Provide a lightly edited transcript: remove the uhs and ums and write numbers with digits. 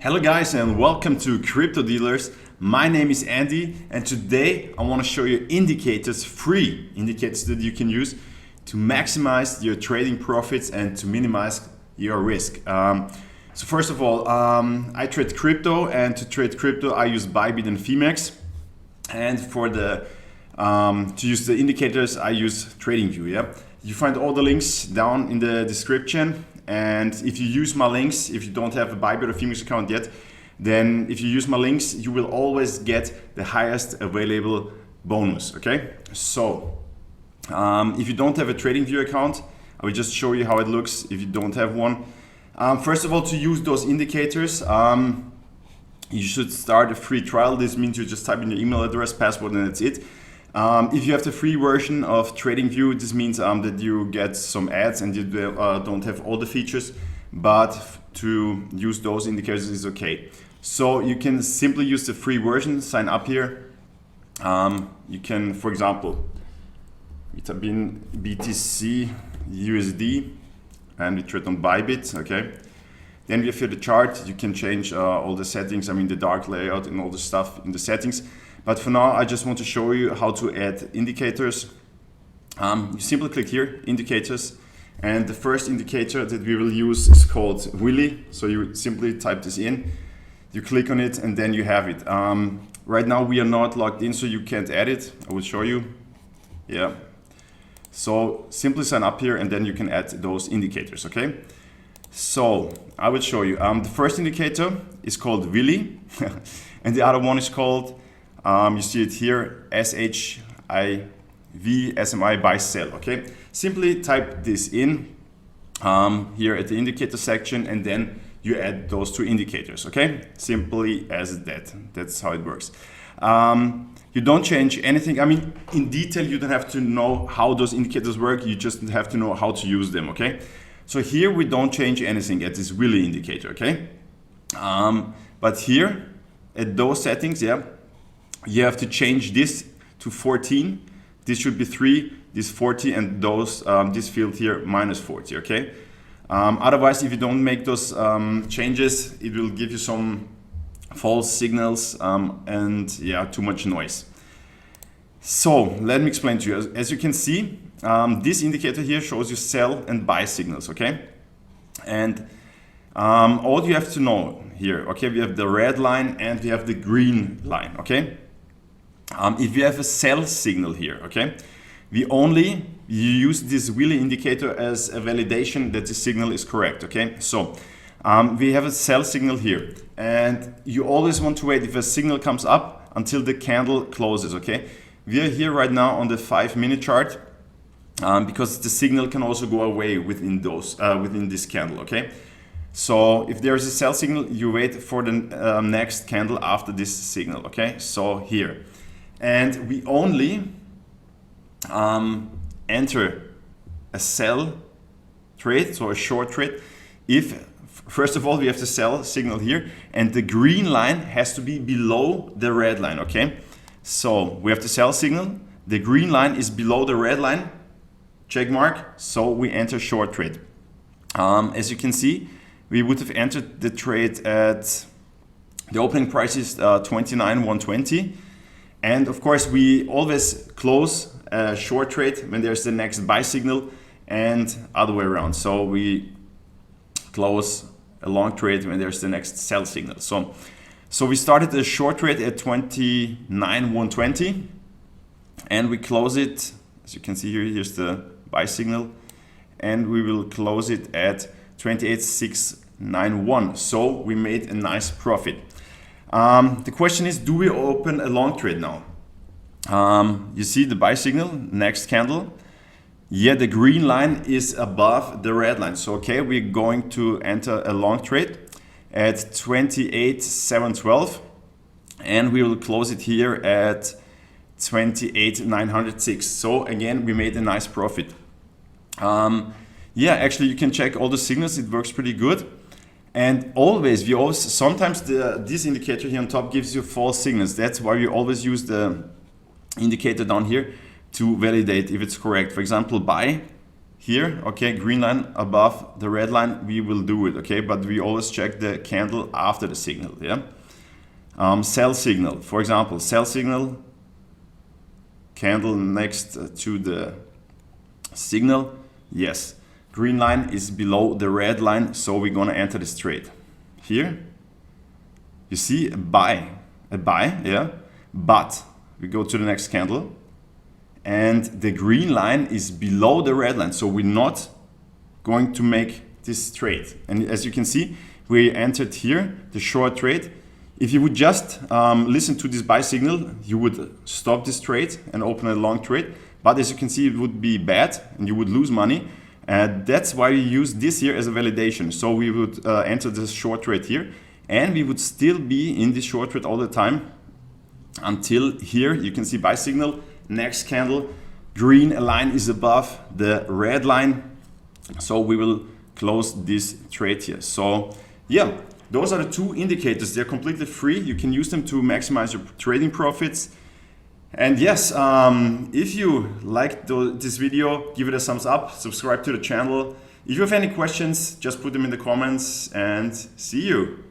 Hello guys and welcome to Crypto Dealers. My name is Andy and today I want to show you indicators, free indicators that you can use to maximize your trading profits and to minimize your risk. So first of all, I trade crypto, and to trade crypto I use Bybit and Phemex. And for the to use the indicators I use Tradingview. Yeah, you find all the links down in the description. And if you use my links, if you don't have a Bybit or Phemex account yet, then if you use my links, you will always get the highest available bonus. Okay, so if you don't have a Tradingview account, I will just show you how it looks if you don't have one. First of all, to use those indicators, you should start a free trial. This means you just type in your email address, password, and that's it. If you have the free version of Tradingview, this means that you get some ads and you don't have all the features, but to use those indicators is okay. So you can simply use the free version, sign up here. You can, for example, type in BTC USD and we trade on Bybit, okay? Then we have here the chart. You can change all the settings, I mean the dark layout and all the stuff in the settings. But for now, I just want to show you how to add indicators. You simply click here, indicators. And the first indicator that we will use is called Willy. So you simply type this in, you click on it, and then you have it. Right now we are not logged in, so you can't add it. I will show you. Yeah. So simply sign up here and then you can add those indicators, okay? So I will show you. The first indicator is called Willy and the other one is called, you see it here, SHIV SMI buy sell, okay? Simply type this in here at the indicator section and then you add those two indicators, okay? Simply as that. That's how it works. You don't change anything. I mean, in detail, you don't have to know how those indicators work. You just have to know how to use them, okay? So here we don't change anything at this Willy indicator, okay? But here at those settings, yeah, you have to change this to 14. This should be 3, this 40, and those this field here minus 40, okay? Otherwise, if you don't make those changes, it will give you some false signals and yeah, too much noise. So let me explain to you. As you can see, this indicator here shows you sell and buy signals, okay? And all you have to know here, okay, we have the red line and we have the green line, okay? If you have a sell signal here, okay, we only use this Willy indicator as a validation that the signal is correct, okay? So we have a sell signal here and you always want to wait if a signal comes up until the candle closes, okay? We are here right now on the 5-minute chart because the signal can also go away within those within this candle, okay? So if there is a sell signal, you wait for the next candle after this signal, okay? So here. And we only enter a sell trade, so a short trade, if first of all we have the sell signal here and the green line has to be below the red line, okay? So we have the sell signal, the green line is below the red line, check mark, so we enter short trade. As you can see, we would have entered the trade at the opening price is 29,120. And of course, we always close a short trade when there's the next buy signal and other way around. So we close a long trade when there's the next sell signal. So we started the short trade at 29,120 and we close it, as you can see here, here's the buy signal, and we will close it at 28,691. So we made a nice profit. The question is, do we open a long trade now? You see the buy signal, next candle. Yeah, the green line is above the red line. So, okay, we're going to enter a long trade at 28,712 and we will close it here at 28,906. So again, we made a nice profit. Yeah, actually you can check all the signals. It works pretty good. And always, sometimes this indicator here on top gives you false signals. That's why we always use the indicator down here to validate if it's correct. For example, buy here, okay, green line above the red line, we will do it, okay, but we always check the candle after the signal, yeah. Sell signal, for example, sell signal, candle next to the signal, yes, green line is below the red line, so we're gonna enter this trade. Here, you see a buy, yeah, but we go to the next candle, and the green line is below the red line, so we're not going to make this trade. And as you can see, we entered here the short trade. If you would just listen to this buy signal, you would stop this trade and open a long trade. But as you can see, it would be bad and you would lose money. And that's why we use this here as a validation. So we would enter this short trade here, and we would still be in this short trade all the time until here you can see buy signal. Next candle, green line is above the red line, so we will close this trade here. So yeah, those are the two indicators. They're completely free. You can use them to maximize your trading profits. And yes, if you liked this video, give it a thumbs up, subscribe to the channel. If you have any questions, just put them in the comments, and see you.